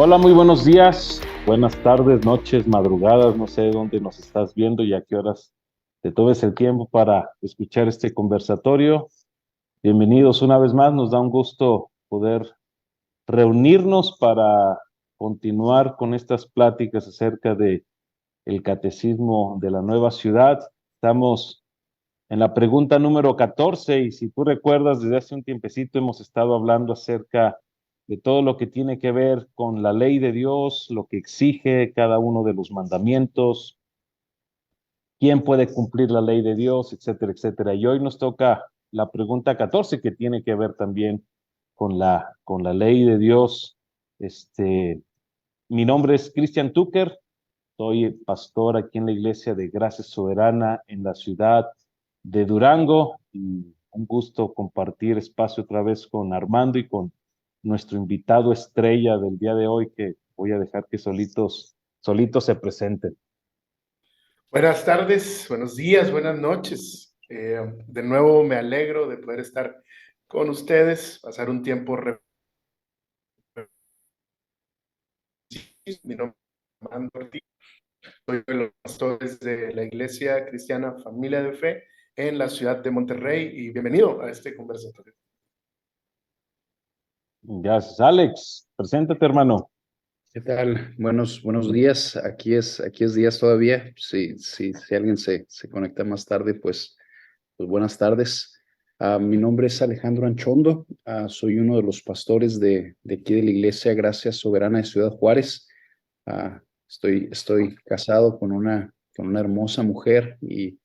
Hola, muy buenos días, buenas tardes, noches, madrugadas, no sé dónde nos estás viendo y a qué horas te tomes el tiempo para escuchar este conversatorio. Bienvenidos una vez más, nos da un gusto poder reunirnos para continuar con estas pláticas acerca de el catecismo de la nueva ciudad. Estamos en la pregunta número 14 y si tú recuerdas, desde hace un tiempecito hemos estado hablando acerca de todo lo que tiene que ver con la ley de Dios, lo que exige cada uno de los mandamientos, quién puede cumplir la ley de Dios, etcétera, etcétera. Y hoy nos toca la pregunta 14 que tiene que ver también con la ley de Dios. Mi nombre es Christian Tucker, soy pastor aquí en la Iglesia de Gracia Soberana en la ciudad de Durango y un gusto compartir espacio otra vez con Armando y con nuestro invitado estrella del día de hoy que voy a dejar que solitos se presenten. Buenas tardes, buenos días, buenas noches. De nuevo me alegro de poder estar con ustedes, pasar un tiempo. Mi nombre es Armando Ortiz, soy de los pastores de la Iglesia Cristiana Familia de Fe en la ciudad de Monterrey y bienvenido a este conversatorio. Gracias, Alex. Preséntate, hermano. ¿Qué tal? Buenos días. Aquí es días todavía. Si alguien se conecta más tarde, pues buenas tardes. Mi nombre es Alejandro Anchondo. Soy uno de los pastores de aquí de la Iglesia Gracia Soberana de Ciudad Juárez. Estoy casado con una hermosa mujer y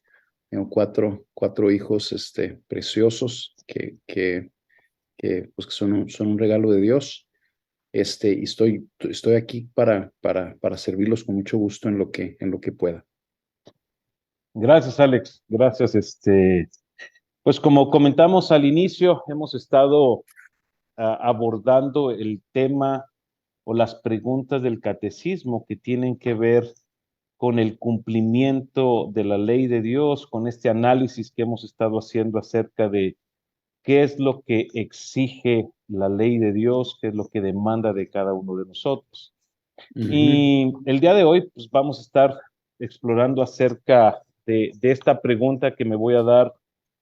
tengo cuatro hijos preciosos que son un regalo de Dios. Y estoy aquí para servirlos con mucho gusto en lo que pueda. Gracias, Alex. Gracias. Pues como comentamos al inicio, hemos estado abordando el tema o las preguntas del catecismo que tienen que ver con el cumplimiento de la ley de Dios, con este análisis que hemos estado haciendo acerca de qué es lo que exige la ley de Dios, qué es lo que demanda de cada uno de nosotros. Y el día de hoy, pues vamos a estar explorando acerca de esta pregunta que me voy a dar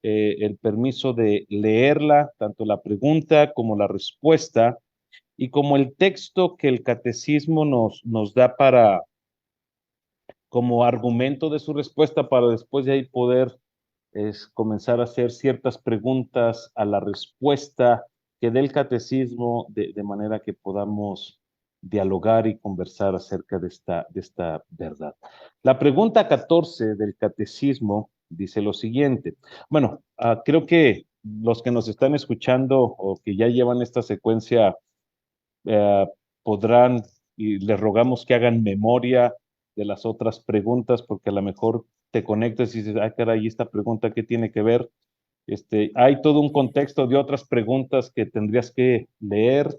el permiso de leerla, tanto la pregunta como la respuesta, y como el texto que el catecismo nos da como argumento de su respuesta para después de ahí poder comenzar a hacer ciertas preguntas a la respuesta que dé el catecismo de manera que podamos dialogar y conversar acerca de esta verdad. La pregunta 14 del catecismo dice lo siguiente. Bueno, creo que los que nos están escuchando o que ya llevan esta secuencia eh, podrán y les rogamos que hagan memoria de las otras preguntas porque a lo mejor te conectas y dices, ah, caray, esta pregunta, ¿qué tiene que ver? Hay todo un contexto de otras preguntas que tendrías que leer,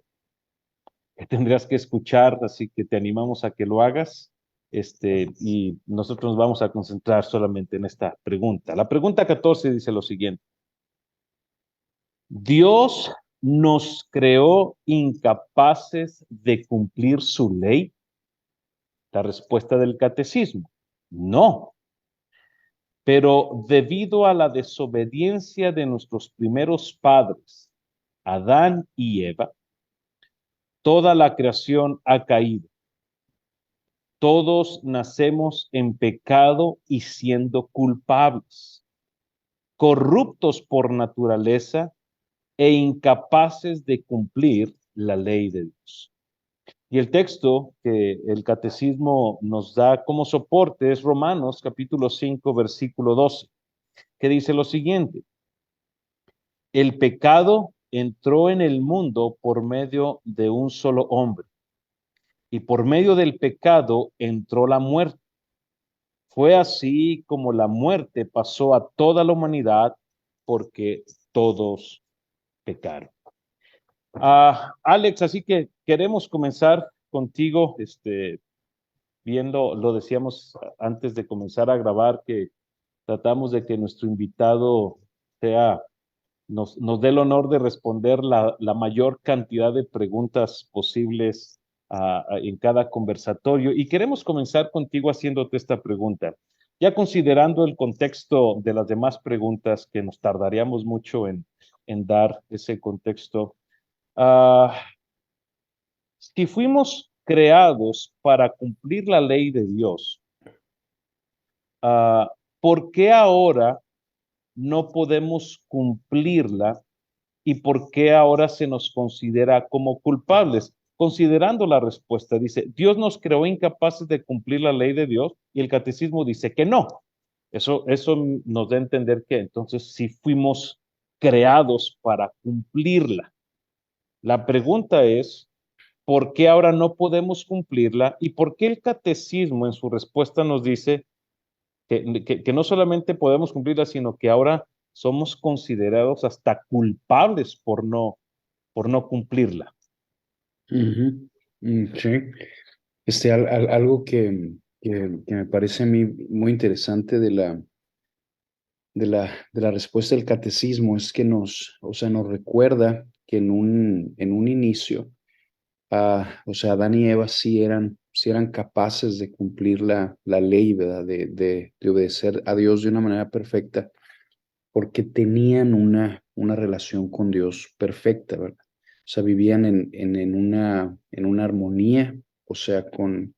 que tendrías que escuchar, así que te animamos a que lo hagas. Y nosotros nos vamos a concentrar solamente en esta pregunta. La pregunta 14 dice lo siguiente. ¿Dios nos creó incapaces de cumplir su ley? La respuesta del catecismo, no. Pero debido a la desobediencia de nuestros primeros padres, Adán y Eva, toda la creación ha caído. Todos nacemos en pecado y siendo culpables, corruptos por naturaleza e incapaces de cumplir la ley de Dios. Y el texto que el catecismo nos da como soporte es Romanos capítulo 5, versículo 12, que dice lo siguiente. El pecado entró en el mundo por medio de un solo hombre, y por medio del pecado entró la muerte. Fue así como la muerte pasó a toda la humanidad porque todos pecaron. Alex, así que queremos comenzar contigo, viendo, lo decíamos antes de comenzar a grabar, que tratamos de que nuestro invitado nos dé el honor de responder la mayor cantidad de preguntas posibles en cada conversatorio. Y queremos comenzar contigo haciéndote esta pregunta. Ya considerando el contexto de las demás preguntas, que nos tardaríamos mucho en dar ese contexto, si fuimos creados para cumplir la ley de Dios, ¿por qué ahora no podemos cumplirla y por qué ahora se nos considera como culpables? Considerando la respuesta, dice, Dios nos creó incapaces de cumplir la ley de Dios y el catecismo dice que no. Eso nos da a entender que entonces sí fuimos creados para cumplirla. La pregunta es, ¿por qué ahora no podemos cumplirla? ¿Y por qué el catecismo en su respuesta nos dice que no solamente podemos cumplirla, sino que ahora somos considerados hasta culpables por no cumplirla? Ujú. Sí. Algo que me parece a mí muy interesante de la respuesta del catecismo es que nos recuerda que en un inicio, Adán y Eva sí eran capaces de cumplir la ley, ¿verdad? De obedecer a Dios de una manera perfecta, porque tenían una relación con Dios perfecta, ¿verdad? O sea, vivían en una armonía, o sea, con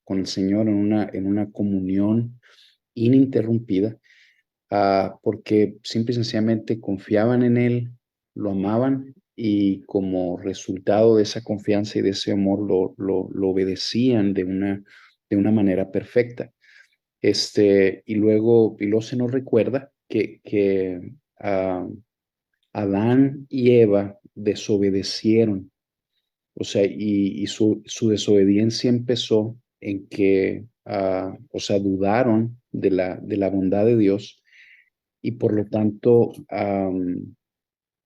el Señor, en una comunión ininterrumpida, porque simple y sencillamente confiaban en Él, lo amaban y como resultado de esa confianza y de ese amor lo obedecían de una manera perfecta. Y luego se nos recuerda que Adán y Eva desobedecieron, o sea, y su desobediencia empezó en que, dudaron de la bondad de Dios y por lo tanto,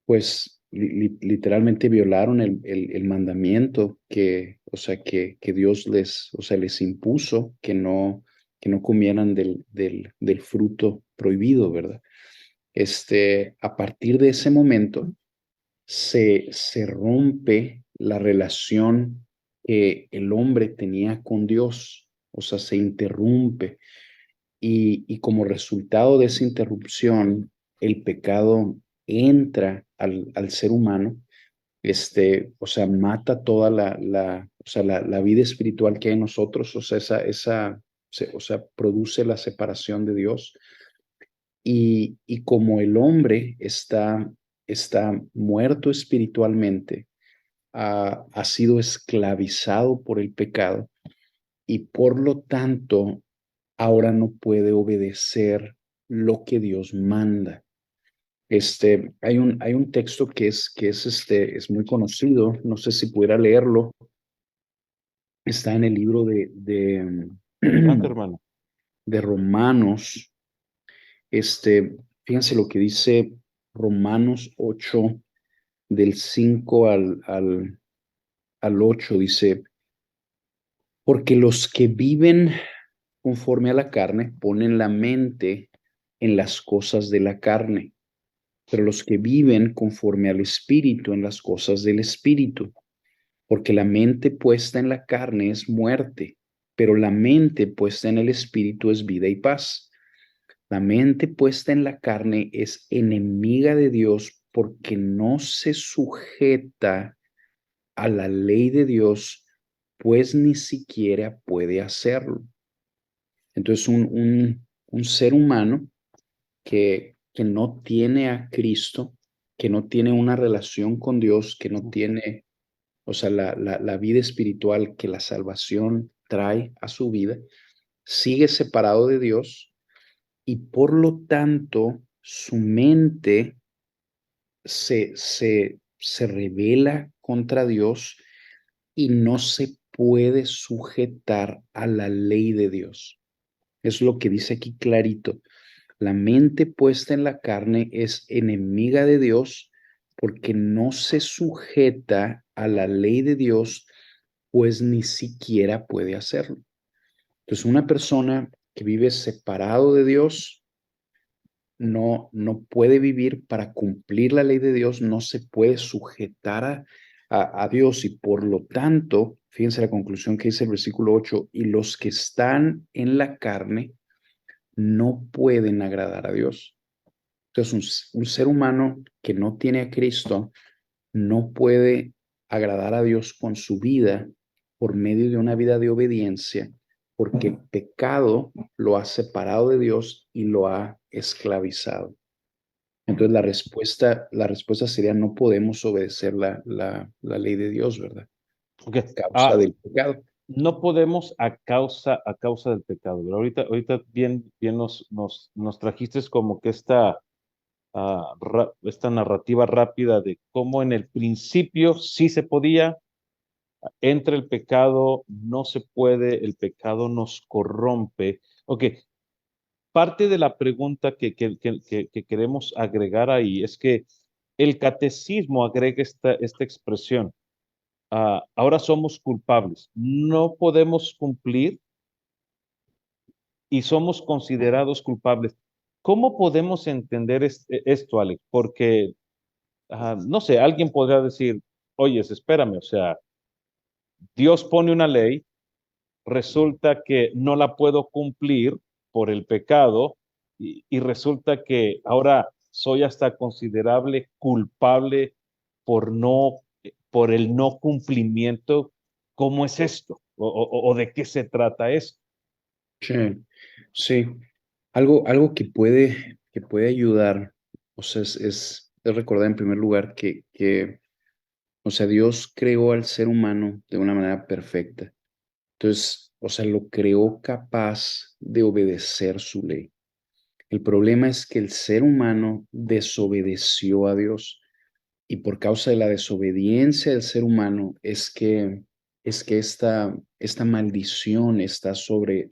pues literalmente violaron el mandamiento que Dios les impuso, que no comieran del fruto prohibido, ¿verdad? A partir de ese momento se rompe la relación que el hombre tenía con Dios, o sea, se interrumpe. Y como resultado de esa interrupción, el pecado entra al ser humano, mata toda la vida espiritual que hay en nosotros, produce la separación de Dios. Y como el hombre está muerto espiritualmente, ha sido esclavizado por el pecado y por lo tanto ahora no puede obedecer lo que Dios manda. Hay un texto que es muy conocido, no sé si pudiera leerlo, está en el libro Adelante, hermano. de Romanos. Fíjense lo que dice Romanos 8, del 5 al 8, dice, porque los que viven conforme a la carne ponen la mente en las cosas de la carne, pero los que viven conforme al Espíritu en las cosas del Espíritu, porque la mente puesta en la carne es muerte, pero la mente puesta en el Espíritu es vida y paz. La mente puesta en la carne es enemiga de Dios porque no se sujeta a la ley de Dios, pues ni siquiera puede hacerlo. Entonces, un ser humano que no tiene a Cristo, que no tiene una relación con Dios, que no tiene, la vida espiritual que la salvación trae a su vida, sigue separado de Dios y por lo tanto su mente se rebela contra Dios y no se puede sujetar a la ley de Dios. Es lo que dice aquí clarito. La mente puesta en la carne es enemiga de Dios porque no se sujeta a la ley de Dios, pues ni siquiera puede hacerlo. Entonces, una persona que vive separado de Dios no puede vivir para cumplir la ley de Dios, no se puede sujetar a Dios, y por lo tanto, fíjense la conclusión que dice el versículo 8, y los que están en la carne no pueden agradar a Dios. Entonces, un ser humano que no tiene a Cristo no puede agradar a Dios con su vida por medio de una vida de obediencia, porque el pecado lo ha separado de Dios y lo ha esclavizado. Entonces la respuesta sería: no podemos obedecer la ley de Dios, ¿verdad? Ok. A causa del pecado. No podemos a causa del pecado. Pero ahorita bien nos trajiste como que esta narrativa rápida de cómo en el principio sí se podía, entra el pecado, no se puede, el pecado nos corrompe. Ok, parte de la pregunta que queremos agregar ahí es que el catecismo agrega esta expresión. Ahora somos culpables. No podemos cumplir y somos considerados culpables. ¿Cómo podemos entender esto, Alex? Porque, no sé, alguien podría decir, oye, espérame, o sea, Dios pone una ley, resulta que no la puedo cumplir por el pecado y resulta que ahora soy hasta considerable culpable por por el no cumplimiento. ¿Cómo es esto? ¿O de qué se trata esto? Sí, sí. Algo que puede ayudar, o sea, es recordar en primer lugar que, o sea, Dios creó al ser humano de una manera perfecta. Entonces, o sea, lo creó capaz de obedecer su ley. El problema es que el ser humano desobedeció a Dios, y por causa de la desobediencia del ser humano es que esta maldición está sobre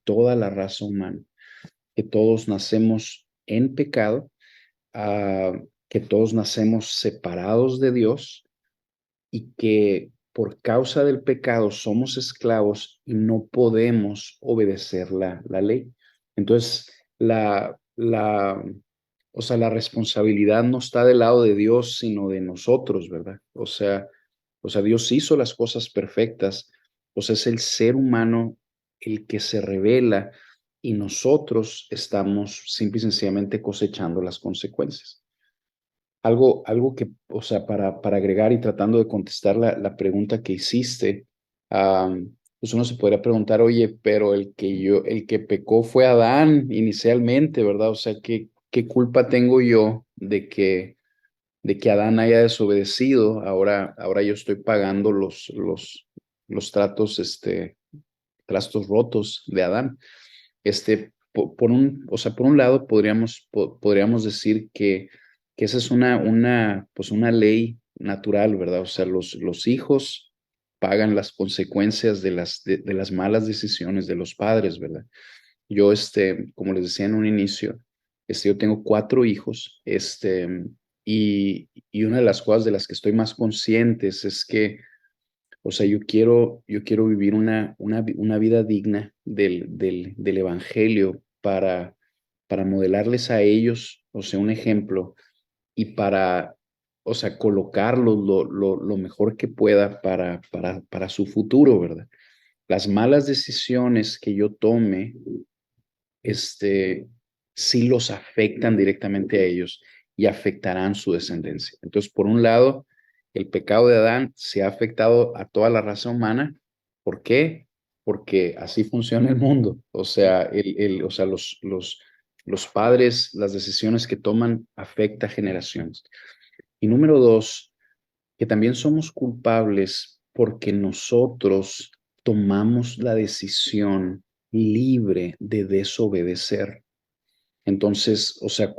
toda la raza humana, que todos nacemos en pecado, ah, que todos nacemos separados de Dios, y que por causa del pecado somos esclavos y no podemos obedecer la ley. Entonces, o sea, la responsabilidad no está del lado de Dios, sino de nosotros, ¿verdad? O sea, Dios hizo las cosas perfectas, o sea, es el ser humano el que se revela, y nosotros estamos simple y sencillamente cosechando las consecuencias. Algo que, o sea, para agregar y tratando de contestar la pregunta que hiciste, pues uno se podría preguntar, oye, pero el que pecó fue Adán inicialmente, ¿verdad? O sea, ¿qué culpa tengo yo de que Adán haya desobedecido? Ahora yo estoy pagando los trastos rotos de Adán. O sea, por un lado podríamos decir que esa es pues una ley natural, ¿verdad? O sea, los hijos pagan las consecuencias de las malas decisiones de los padres, ¿verdad? Yo, como les decía en un inicio, yo tengo 4 hijos, y una de las cosas de las que estoy más conscientes es que, o sea, yo quiero vivir una vida digna del evangelio para modelarles a ellos, o sea, un ejemplo, y o sea, colocarlos lo mejor que pueda para su futuro, ¿verdad? Las malas decisiones que yo tome, sí los afectan directamente a ellos y afectarán su descendencia. Entonces, por un lado, el pecado de Adán se ha afectado a toda la raza humana. ¿Por qué? Porque así funciona el mundo. O sea, los padres, las decisiones que toman afecta a generaciones. Y número dos, que también somos culpables porque nosotros tomamos la decisión libre de desobedecer. Entonces, o sea,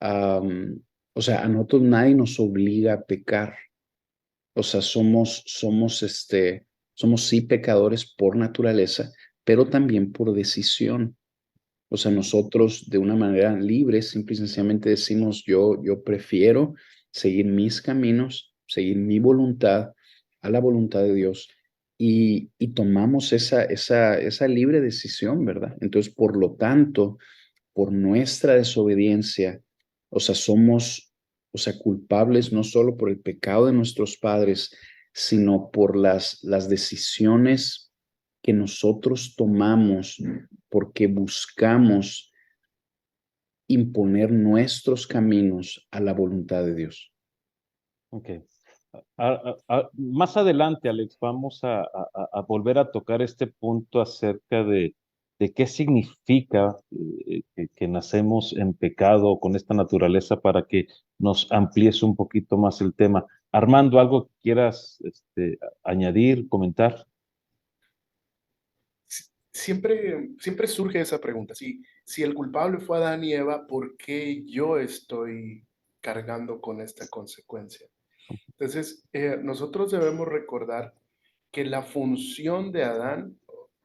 am, o sea, a nosotros nadie nos obliga a pecar. O sea, somos sí pecadores por naturaleza, pero también por decisión. O sea, nosotros de una manera libre, simple y sencillamente decimos: yo prefiero seguir mis caminos, seguir mi voluntad a la voluntad de Dios, y tomamos esa libre decisión, ¿verdad? Entonces, por lo tanto, por nuestra desobediencia, o sea, o sea, culpables no solo por el pecado de nuestros padres, sino por las decisiones que nosotros tomamos porque buscamos imponer nuestros caminos a la voluntad de Dios. Ok. Más adelante, Alex, vamos a volver a tocar este punto acerca de qué significa que nacemos en pecado con esta naturaleza para que nos amplíes un poquito más el tema. Armando, ¿algo que quieras añadir, comentar? Siempre surge esa pregunta, si el culpable fue Adán y Eva, ¿por qué yo estoy cargando con esta consecuencia? Entonces, nosotros debemos recordar que la función de Adán,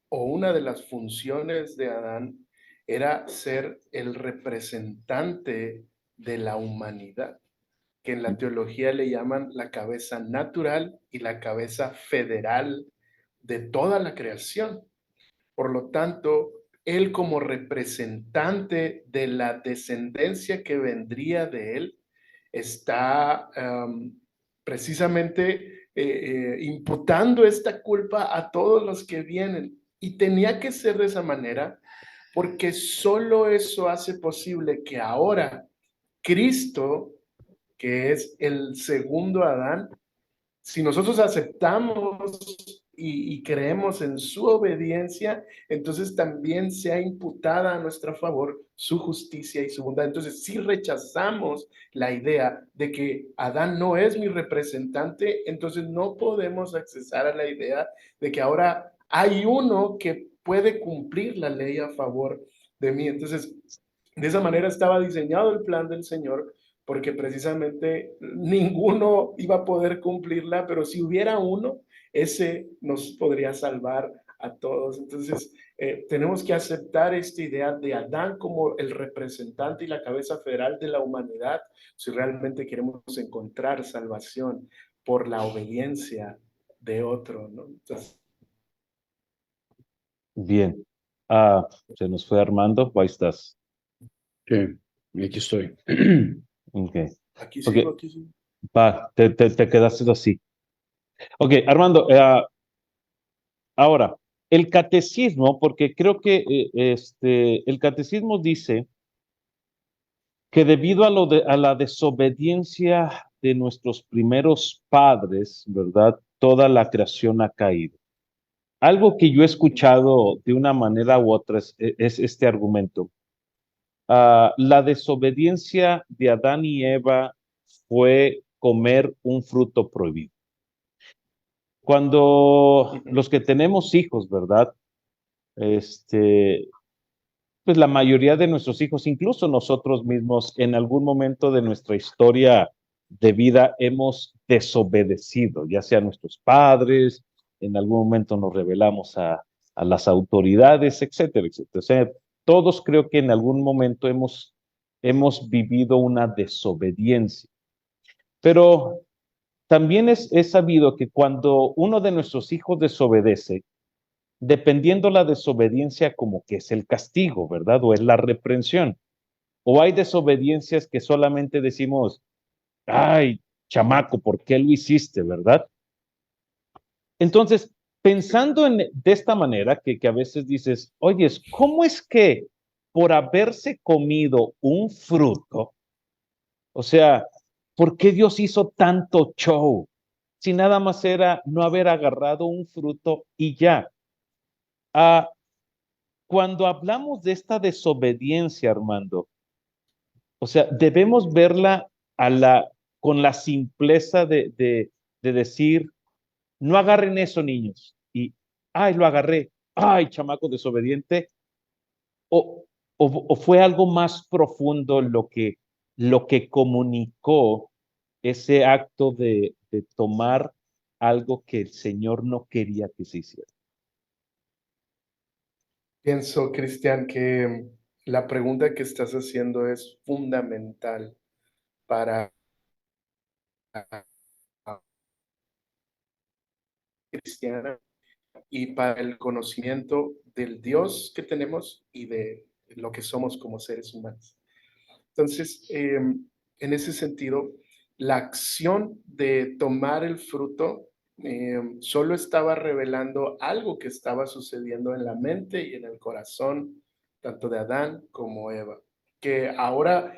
o una de las funciones de Adán, era ser el representante de la humanidad, que en la teología le llaman la cabeza natural y la cabeza federal de toda la creación. Por lo tanto, él como representante de la descendencia que vendría de él, está precisamente imputando esta culpa a todos los que vienen. Y tenía que ser de esa manera porque solo eso hace posible que ahora Cristo, que es el segundo Adán, si nosotros aceptamos y creemos en su obediencia, entonces también sea imputada a nuestro favor su justicia y su bondad. Entonces, si rechazamos la idea de que Adán no es mi representante, entonces no podemos accesar a la idea de que ahora hay uno que puede cumplir la ley a favor de mí. Entonces, de esa manera estaba diseñado el plan del Señor, porque precisamente ninguno iba a poder cumplirla, pero si hubiera uno, ese nos podría salvar a todos. Entonces, tenemos que aceptar esta idea de Adán como el representante y la cabeza federal de la humanidad, si realmente queremos encontrar salvación por la obediencia de otro, ¿no? Entonces, Bien. Se nos fue Armando, ahí estás. Sí, aquí estoy. Ok. aquí Ok, sigo, aquí sigo. va, te quedaste así. Ok, Armando, ahora, el catecismo, porque creo que el catecismo dice que debido a la desobediencia de nuestros primeros padres, ¿verdad? Toda la creación ha caído. Algo que yo he escuchado de una manera u otra es este argumento. La desobediencia de Adán y Eva fue comer un fruto prohibido. Cuando los que tenemos hijos, ¿verdad? Pues la mayoría de nuestros hijos, incluso nosotros mismos, en algún momento de nuestra historia de vida hemos desobedecido, ya sea a nuestros padres, en algún momento nos rebelamos a las autoridades, etcétera, etcétera. O sea, todos creo que en algún momento hemos vivido una desobediencia. Pero también es sabido que cuando uno de nuestros hijos desobedece, dependiendo la desobediencia como que es el castigo, ¿verdad? O es la reprensión. O hay desobediencias que solamente decimos, ay, chamaco, ¿por qué lo hiciste, verdad? Entonces, pensando de esta manera, que a veces dices, oye, ¿cómo es que por haberse comido un fruto, o sea, ¿por qué Dios hizo tanto show? Si nada más era no haber agarrado un fruto y ya. Ah, Cuando hablamos de esta desobediencia, Armando, o sea, debemos verla con la simpleza de decir, no agarren eso, niños. Y, ay, lo agarré. Ay, chamaco desobediente. O, o fue algo más profundo lo que comunicó ese acto de tomar algo que el Señor no quería que se hiciera. Pienso, Cristian, que la pregunta que estás haciendo es fundamental para cristiana y para el conocimiento del Dios que tenemos y de lo que somos como seres humanos. Entonces, en ese sentido, la acción de tomar el fruto solo estaba revelando algo que estaba sucediendo en la mente y en el corazón, tanto de Adán como Eva. Que ahora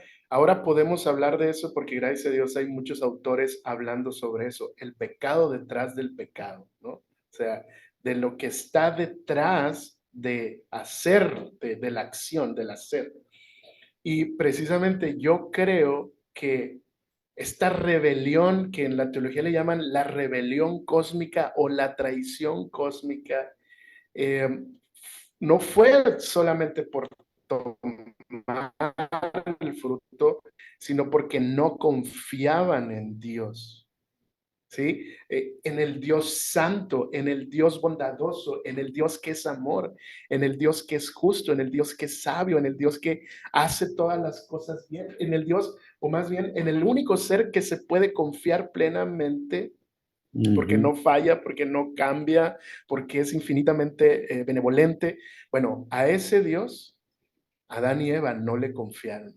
podemos hablar de eso porque gracias a Dios hay muchos autores hablando sobre eso, el pecado detrás del pecado, ¿no? O sea, de lo que está detrás de hacer, de la acción, del hacer. Y precisamente yo creo que esta rebelión que en la teología le llaman la rebelión cósmica o la traición cósmica, eh, no fue solamente por tomar el fruto, sino porque no confiaban en Dios. ¿Sí? En el Dios santo, en el Dios bondadoso, en el Dios que es amor, en el Dios que es justo, en el Dios que es sabio, en el Dios que hace todas las cosas bien, en el Dios, o más bien, en el único ser que se puede confiar plenamente, porque no falla, porque no cambia, porque es infinitamente benevolente. Bueno, a ese Dios, Adán y Eva no le confiaron,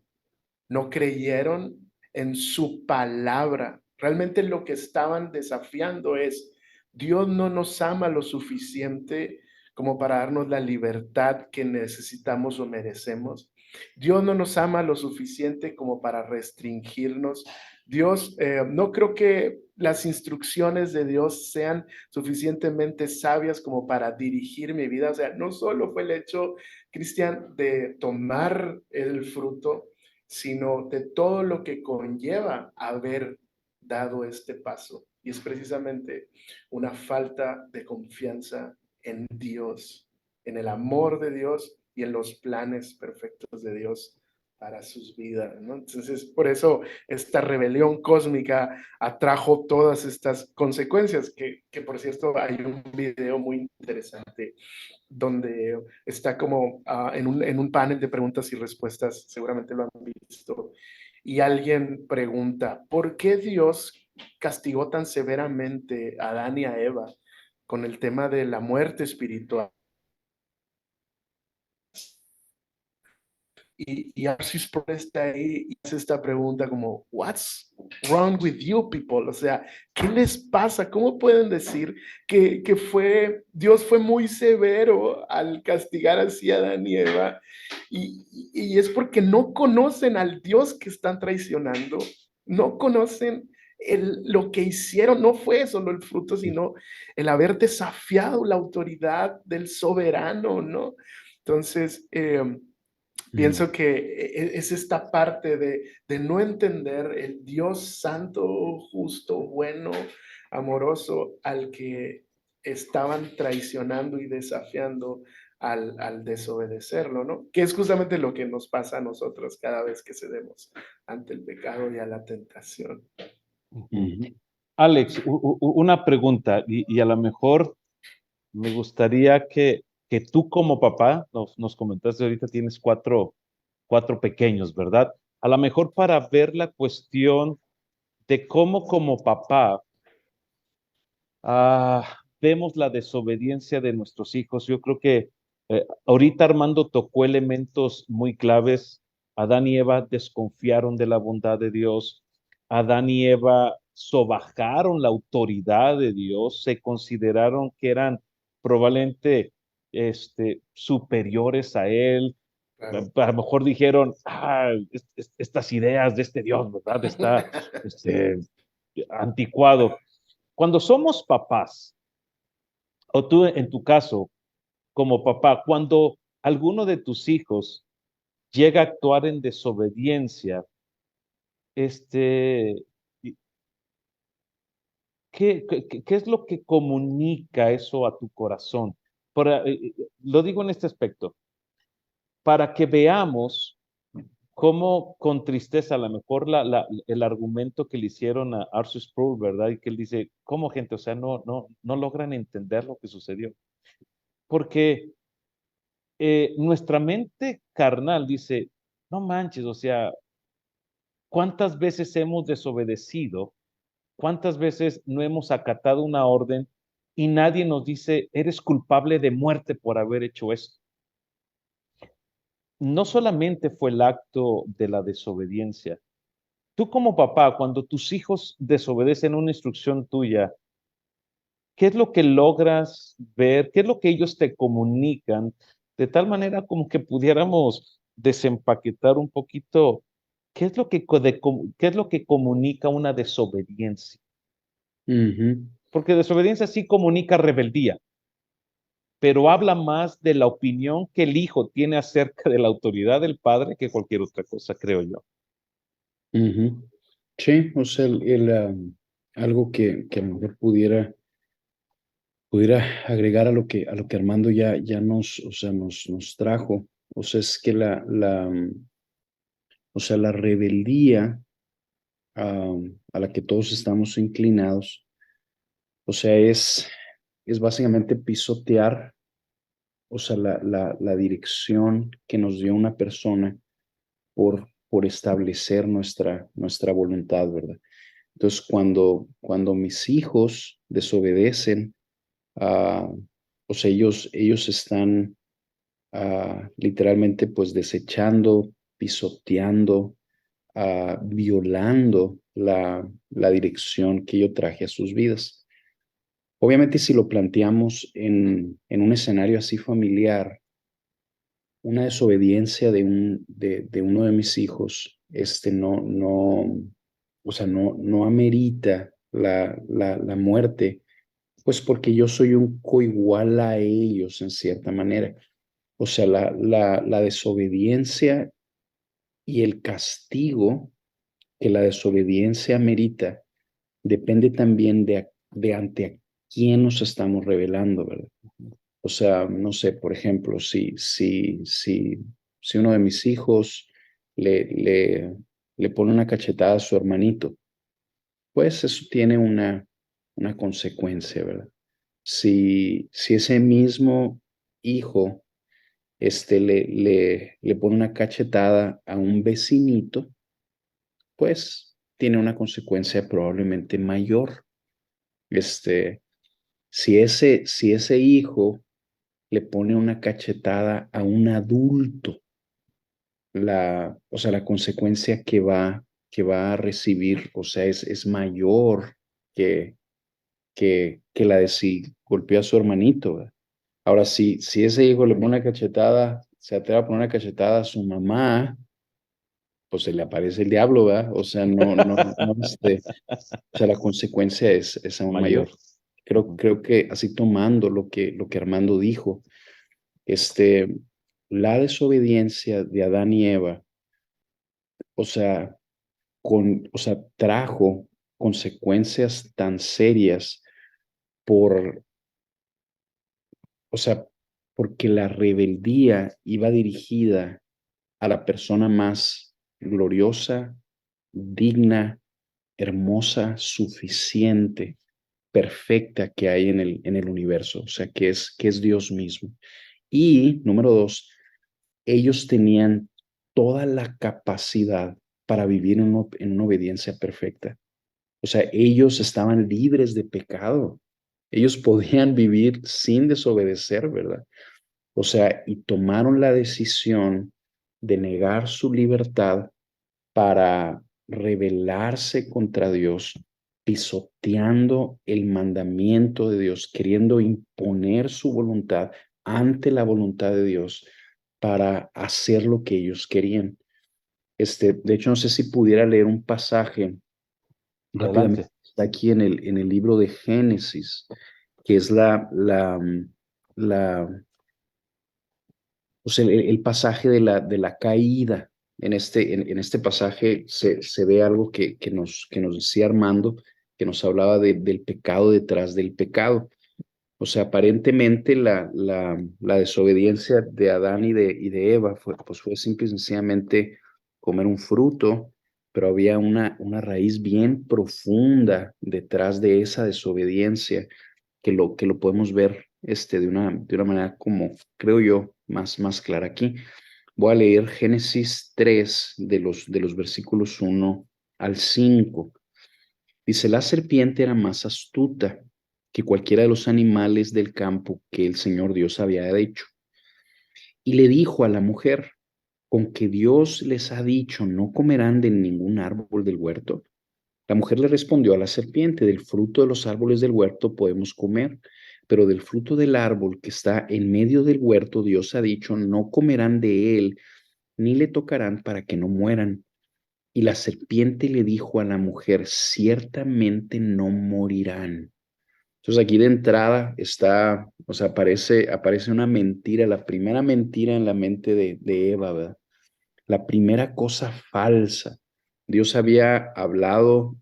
no creyeron en su palabra. Realmente lo que estaban desafiando es, Dios no nos ama lo suficiente como para darnos la libertad que necesitamos o merecemos. Dios no nos ama lo suficiente como para restringirnos. Dios, no creo que las instrucciones de Dios sean suficientemente sabias como para dirigir mi vida. O sea, no solo fue el hecho, Cristian, de tomar el fruto, sino de todo lo que conlleva haber dado este paso. Y es precisamente una falta de confianza en Dios, en el amor de Dios y en los planes perfectos de Dios para sus vidas, ¿no? Entonces, por eso esta rebelión cósmica atrajo todas estas consecuencias, que por cierto hay un video muy interesante donde está como en un panel de preguntas y respuestas, seguramente lo han visto, y alguien pregunta, ¿por qué Dios castigó tan severamente a Adán y a Eva con el tema de la muerte espiritual? Y Arcis está ahí y hace esta pregunta como, what's wrong with you people? O sea, ¿qué les pasa? ¿Cómo pueden decir que Dios fue muy severo al castigar así a Adán y Eva? Y es porque no conocen al Dios que están traicionando, no conocen lo que hicieron, no fue solo el fruto, sino el haber desafiado la autoridad del soberano, ¿no? Entonces, pienso que es esta parte de no entender el Dios santo, justo, bueno, amoroso, al que estaban traicionando y desafiando al desobedecerlo, ¿no? Que es justamente lo que nos pasa a nosotros cada vez que cedemos ante el pecado y a la tentación. Alex, una pregunta, y a lo mejor me gustaría que tú como papá, nos comentaste ahorita, tienes cuatro pequeños, ¿verdad? A lo mejor para ver la cuestión de cómo como papá vemos la desobediencia de nuestros hijos. Yo creo que ahorita Armando tocó elementos muy claves. Adán y Eva desconfiaron de la bondad de Dios. Adán y Eva sobajaron la autoridad de Dios, se consideraron que eran probablemente superiores a él. Claro. A lo mejor dijeron, estas ideas de este Dios, ¿verdad? Está anticuado. Cuando somos papás, o tú en tu caso, como papá, cuando alguno de tus hijos llega a actuar en desobediencia, este, ¿qué es lo que comunica eso a tu corazón? Lo digo en este aspecto, para que veamos cómo con tristeza, a lo mejor el argumento que le hicieron a Arthur Sproul, ¿verdad? Y que él dice, ¿cómo gente? O sea, no logran entender lo que sucedió. Porque nuestra mente carnal dice, no manches, o sea, ¿cuántas veces hemos desobedecido? ¿Cuántas veces no hemos acatado una orden y nadie nos dice, eres culpable de muerte por haber hecho esto? No solamente fue el acto de la desobediencia. tú como papá, cuando tus hijos desobedecen una instrucción tuya, ¿qué es lo que logras ver? ¿Qué es lo que ellos te comunican? De tal manera como que pudiéramos desempaquetar un poquito, ¿qué es lo que, qué es lo que comunica una desobediencia? Ujú, Porque desobediencia sí comunica rebeldía, pero habla más de la opinión que el hijo tiene acerca de la autoridad del padre que cualquier otra cosa, creo yo. ujú. Sí, o sea, algo que a lo mejor pudiera agregar a lo que Armando ya nos, o sea, nos trajo. O sea, es que o sea, la rebeldía a la que todos estamos inclinados, o sea, es básicamente pisotear, o sea, la dirección que nos dio una persona por establecer nuestra voluntad, ¿verdad? Entonces, cuando mis hijos desobedecen, ah, o sea, ellos están literalmente pues desechando, pisoteando, violando la dirección que yo traje a sus vidas. Obviamente, si lo planteamos en un escenario así familiar, una desobediencia de uno de mis hijos, o sea, no amerita la muerte, pues porque yo soy un coigual a ellos en cierta manera. O sea, la desobediencia y el castigo que la desobediencia merita depende también de ante a quién nos estamos revelando, ¿verdad? O sea, no sé, por ejemplo, si uno de mis hijos le, le, le pone una cachetada a su hermanito, pues eso tiene una consecuencia, ¿verdad? Si ese mismo hijo le pone una cachetada a un vecinito, pues tiene una consecuencia probablemente mayor. Este, si ese hijo le pone una cachetada a un adulto, o sea, la consecuencia que va a recibir, o sea, es mayor que, que la de si golpeó a su hermanito, ¿verdad? Ahora, si ese hijo le pone una cachetada, se atreve a poner una cachetada a su mamá, pues se le aparece el diablo, ¿verdad? O sea, o sea, la consecuencia es aún Mayor. mayor. Creo que así tomando lo que Armando dijo, este, la desobediencia de Adán y Eva, o sea, o sea, trajo consecuencias tan serias por, o sea, porque la rebeldía iba dirigida a la persona más gloriosa, digna, hermosa, suficiente, perfecta que hay en el universo, o sea, que es Dios mismo. Y número dos, ellos tenían toda la capacidad para vivir en una obediencia perfecta. O sea, ellos estaban libres de pecado. Ellos podían vivir sin desobedecer, ¿verdad? O sea, y tomaron la decisión de negar su libertad para rebelarse contra Dios, pisoteando el mandamiento de Dios, queriendo imponer su voluntad ante la voluntad de Dios para hacer lo que ellos querían. De hecho, no sé si pudiera leer un pasaje rápidamente. Adelante. Está aquí en el libro de Génesis, que es la, o sea, el pasaje de la caída. En este pasaje se ve algo que nos decía Armando, que nos hablaba del pecado detrás del pecado. O sea, aparentemente la desobediencia de Adán y de Eva pues fue simple y sencillamente comer un fruto, pero había una raíz bien profunda detrás de esa desobediencia que lo podemos ver de una manera como, creo yo, más clara aquí. Voy a leer Génesis 3 de los versículos 1 al 5. Dice, la serpiente era más astuta que cualquiera de los animales del campo que el Señor Dios había hecho. Y le dijo a la mujer, con que Dios les ha dicho, no comerán de ningún árbol del huerto? La mujer le respondió a la serpiente, del fruto de los árboles del huerto podemos comer, pero del fruto del árbol que está en medio del huerto, Dios ha dicho, no comerán de él, ni le tocarán para que no mueran. Y la serpiente le dijo a la mujer, ciertamente no morirán. Entonces aquí de entrada está, o sea, aparece una mentira, la primera mentira en la mente de Eva, ¿verdad? La primera cosa falsa. Dios había hablado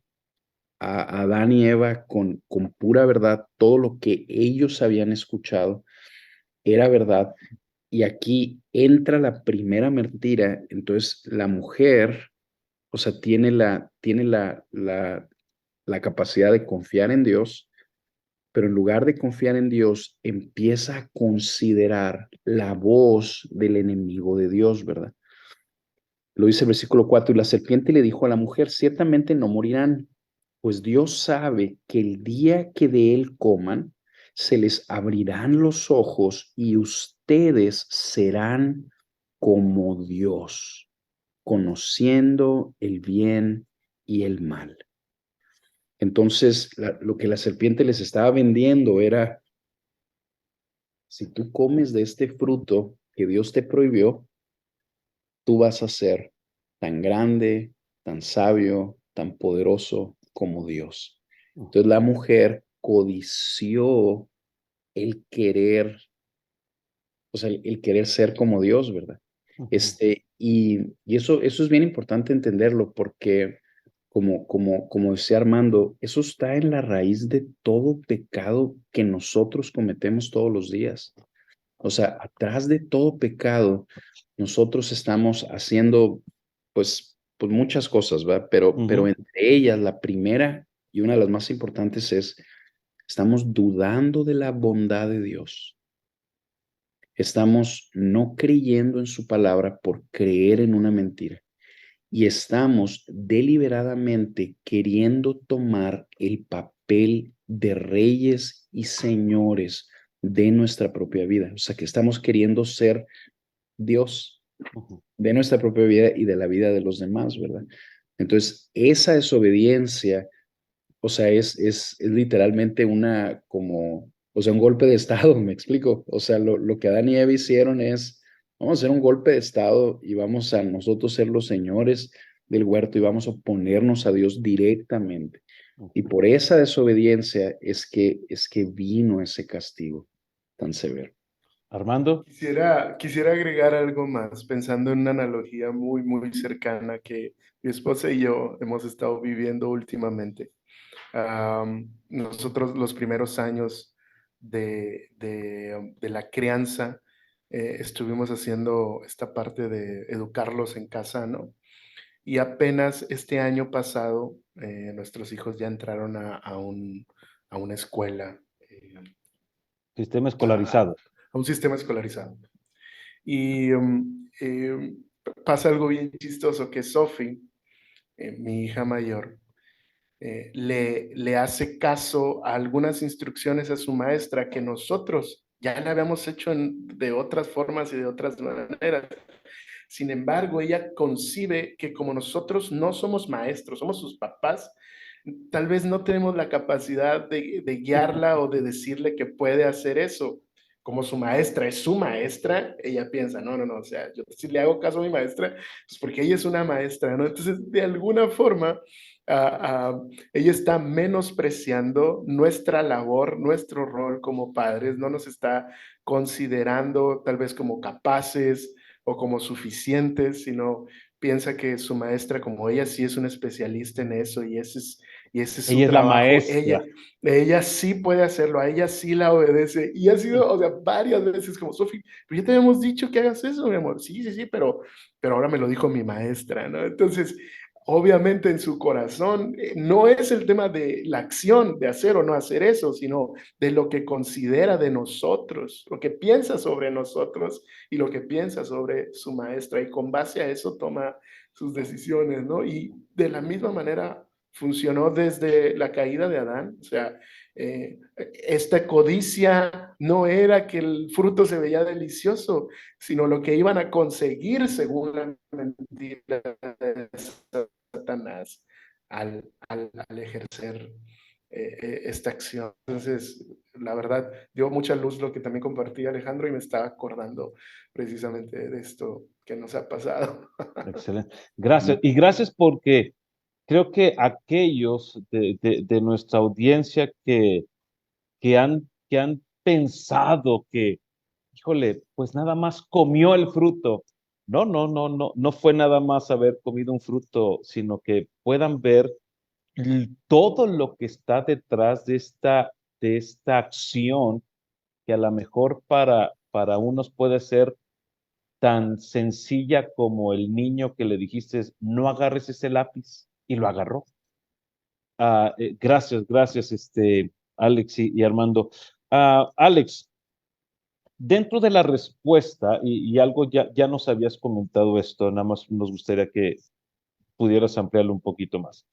a Adán y Eva con pura verdad, todo lo que ellos habían escuchado era verdad. Y aquí entra la primera mentira. Entonces la mujer, o sea, tiene la capacidad de confiar en Dios, pero en lugar de confiar en Dios, empieza a considerar la voz del enemigo de Dios, ¿verdad? Lo dice el versículo 4, y la serpiente le dijo a la mujer, ciertamente no morirán, pues Dios sabe que el día que de él coman, se les abrirán los ojos y ustedes serán como Dios, conociendo el bien y el mal. Entonces, lo que la serpiente les estaba vendiendo era, si tú comes de este fruto que Dios te prohibió, tú vas a ser tan grande, tan sabio, tan poderoso como Dios. Entonces la mujer codició el querer, o sea, el querer ser como Dios, ¿verdad? Y eso es bien importante entenderlo porque, como decía Armando, eso está en la raíz de todo pecado que nosotros cometemos todos los días. O sea, atrás de todo pecado, nosotros estamos haciendo, pues muchas cosas, ¿verdad? Pero entre ellas, la primera y una de las más importantes es, estamos dudando de la bondad de Dios. Estamos no creyendo en su palabra por creer en una mentira. Y estamos deliberadamente queriendo tomar el papel de reyes y señores de nuestra propia vida. O sea, que estamos queriendo ser Dios de nuestra propia vida y de la vida de los demás, ¿verdad? Entonces, esa desobediencia, o sea, es literalmente o sea, un golpe de estado, me explico. O sea, lo que Adán y Eva hicieron es, vamos a hacer un golpe de estado y vamos a nosotros ser los señores del huerto y vamos a oponernos a Dios directamente. Y por esa desobediencia es que vino ese castigo tan severo. Armando. Quisiera agregar algo más, pensando en una analogía muy, muy cercana que mi esposa y yo hemos estado viviendo últimamente. Nosotros los primeros años de la crianza estuvimos haciendo esta parte de educarlos en casa, ¿no? Y apenas este año pasado nuestros hijos ya entraron a una escuela, Sistema a, escolarizado. a un sistema escolarizado. Y pasa algo bien chistoso que Sophie, mi hija mayor, le hace caso a algunas instrucciones a su maestra que nosotros ya le habíamos hecho de otras formas y de otras maneras. Sin embargo, ella concibe que como nosotros no somos maestros, somos sus papás, tal vez no tenemos la capacidad de guiarla o de decirle que puede hacer eso. Como su maestra es su maestra, ella piensa, no, o sea, yo si le hago caso a mi maestra, pues porque ella es una maestra, ¿no? Entonces, de alguna forma, ella está menospreciando nuestra labor, nuestro rol como padres, no nos está considerando tal vez como capaces o como suficientes, sino piensa que su maestra, como ella sí es una especialista en eso y ese es su Ella es la trabajo, maestra. ella sí puede hacerlo, a ella sí la obedece. Y ha sido, o sea, varias veces como, Sofi, pero ya te habíamos dicho que hagas eso, mi amor. Sí, pero ahora me lo dijo mi maestra, ¿no? Entonces, obviamente en su corazón no es el tema de la acción, de hacer o no hacer eso, sino de lo que considera de nosotros, lo que piensa sobre nosotros y lo que piensa sobre su maestra. Y con base a eso toma sus decisiones, ¿no? Y de la misma manera funcionó desde la caída de Adán. O sea, Esta codicia no era que el fruto se veía delicioso, sino lo que iban a conseguir según la mentira de Satanás al ejercer esta acción. Entonces, la verdad, dio mucha luz lo que también compartía Alejandro y me estaba acordando precisamente de esto que nos ha pasado. Excelente. Gracias. Y gracias porque creo que aquellos de nuestra audiencia que han pensado que, híjole, pues nada más comió el fruto. No, no, no, no, no fue nada más haber comido un fruto, sino que puedan ver todo lo que está detrás de esta acción, que a lo mejor para unos puede ser tan sencilla como el niño que le dijiste, no agarres ese lápiz, y lo agarró. Gracias, gracias, Alex y Armando. Alex, dentro de la respuesta, y algo ya nos habías comentado esto, nada más nos gustaría que pudieras ampliarlo un poquito más.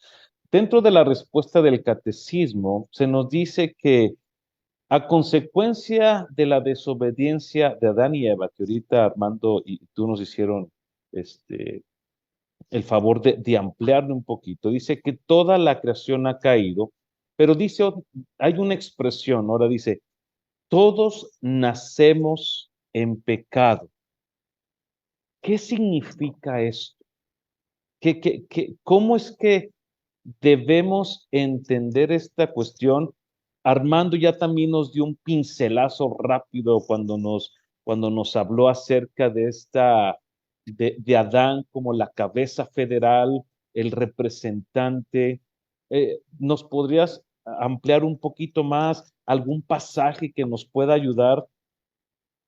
Dentro de la respuesta del catecismo, se nos dice que a consecuencia de la desobediencia de Adán y Eva, que ahorita Armando y tú nos hicieron el favor de ampliarlo un poquito, dice que toda la creación ha caído, pero dice, hay una expresión, ahora dice, todos nacemos en pecado. ¿Qué significa esto? ¿Cómo es que debemos entender esta cuestión? Armando ya también nos dio un pincelazo rápido cuando nos habló acerca de de Adán como la cabeza federal, el representante. ¿Nos podrías ampliar un poquito más algún pasaje que nos pueda ayudar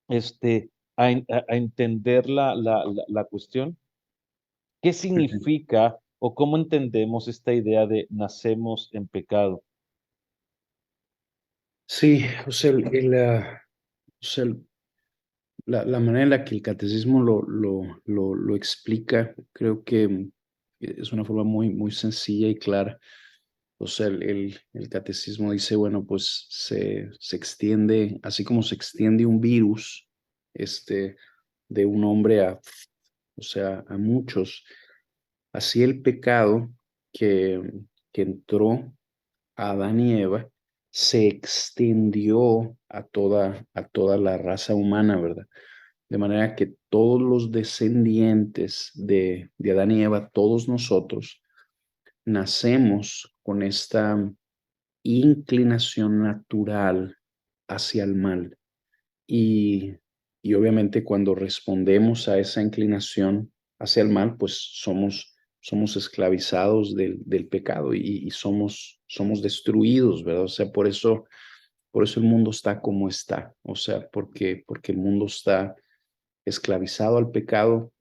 a entender la cuestión? ¿Qué significa o cómo entendemos esta idea de nacemos en pecado? Sí, o sea, o sea, la manera en la que el catecismo lo explica, creo que es una forma muy sencilla y clara. O sea, el catecismo dice, bueno, pues se extiende, así como se extiende un virus, de un hombre o sea, a muchos, así el pecado que, que entró a Adán y Eva se extendió a toda la raza humana, ¿verdad? De manera que todos los descendientes de Adán y Eva, todos nosotros, nacemos con esta inclinación natural hacia el mal. Y, y obviamente cuando respondemos a esa inclinación hacia el mal, pues somos esclavizados del pecado y somos destruidos, ¿verdad? O sea, por eso el mundo está como está. O sea, porque el mundo está esclavizado al pecado,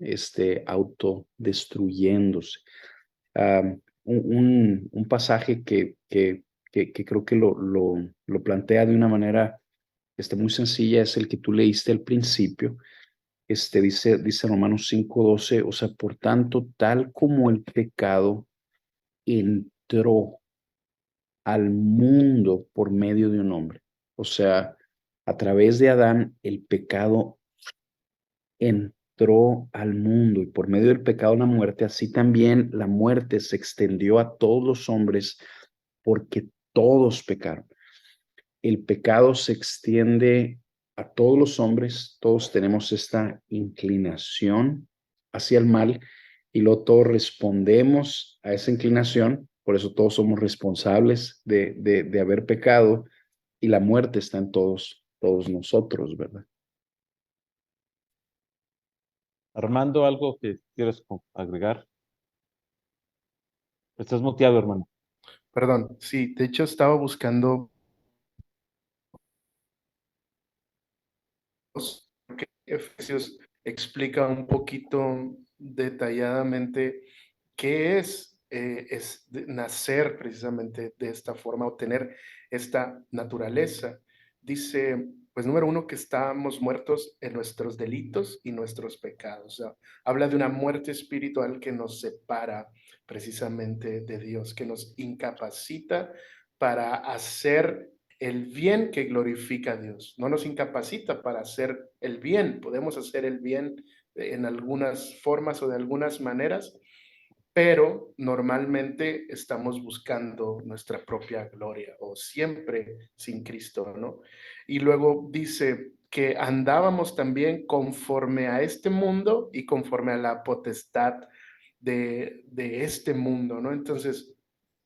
autodestruyéndose. Un pasaje que creo que lo plantea de una manera muy sencilla es el que tú leíste al principio. Dice Romanos 5:12, o sea, por tanto, tal como el pecado entró al mundo por medio de un hombre, o sea, a través de Adán, el pecado entró al mundo y por medio del pecado la muerte, así también la muerte se extendió a todos los hombres porque todos pecaron. El pecado se extiende a todos los hombres, todos tenemos esta inclinación hacia el mal y luego todos respondemos a esa inclinación, por eso todos somos responsables de haber pecado y la muerte está en todos nosotros, ¿verdad? Armando, ¿algo que quieras agregar? Estás muteado, hermano. Perdón, sí, de hecho estaba buscando que Efesios explica un poquito detalladamente qué es nacer precisamente de esta forma o tener esta naturaleza. Dice, pues número uno, que estamos muertos en nuestros delitos y nuestros pecados. O sea, habla de una muerte espiritual que nos separa precisamente de Dios, que nos incapacita para hacer el bien que glorifica a Dios. No nos incapacita para hacer el bien. Podemos hacer el bien en algunas formas o de algunas maneras, pero normalmente estamos buscando nuestra propia gloria o siempre sin Cristo, ¿no? Y luego dice que andábamos también conforme a este mundo y conforme a la potestad de este mundo, ¿no? Entonces,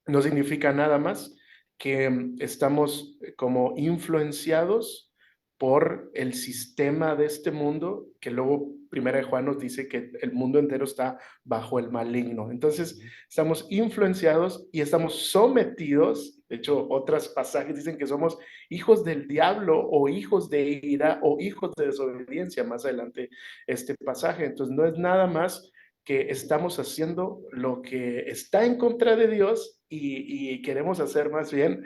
no significa nada más que estamos como influenciados por el sistema de este mundo, que luego Primera de Juan nos dice que el mundo entero está bajo el maligno. Entonces, estamos influenciados y estamos sometidos. De hecho, otros pasajes dicen que somos hijos del diablo o hijos de ira o hijos de desobediencia. Más adelante este pasaje. Entonces, no es nada más que estamos haciendo lo que está en contra de Dios y queremos hacer más bien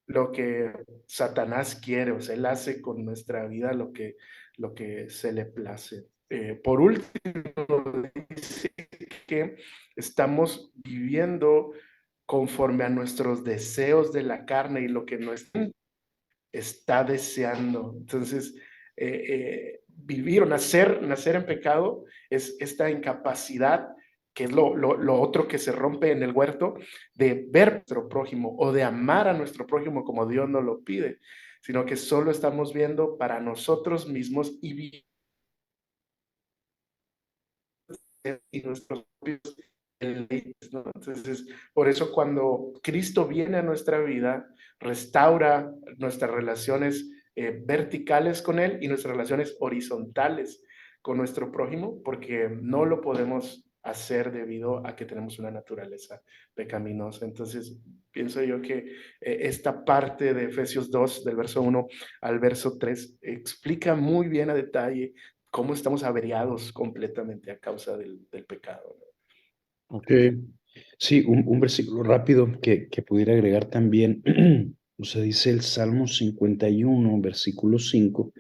lo que Satanás quiere, o sea, él hace con nuestra vida lo que se le place. Por último, dice que estamos viviendo conforme a nuestros deseos de la carne y lo que nuestra está deseando. Entonces, vivir o nacer en pecado es esta incapacidad, que es lo otro que se rompe en el huerto, de ver a nuestro prójimo o de amar a nuestro prójimo como Dios nos lo pide, sino que solo estamos viendo para nosotros mismos y nuestros propios deleites, ¿no? Entonces, por eso cuando Cristo viene a nuestra vida, restaura nuestras relaciones verticales con Él y nuestras relaciones horizontales con nuestro prójimo, porque no lo podemos hacer debido a que tenemos una naturaleza pecaminosa. Entonces, pienso yo que esta parte de Efesios 2, del verso 1 al verso 3, explica muy bien a detalle cómo estamos averiados completamente a causa del pecado. Okay. Sí, un versículo rápido que pudiera agregar también, o sea, dice el Salmo 51, versículo 5,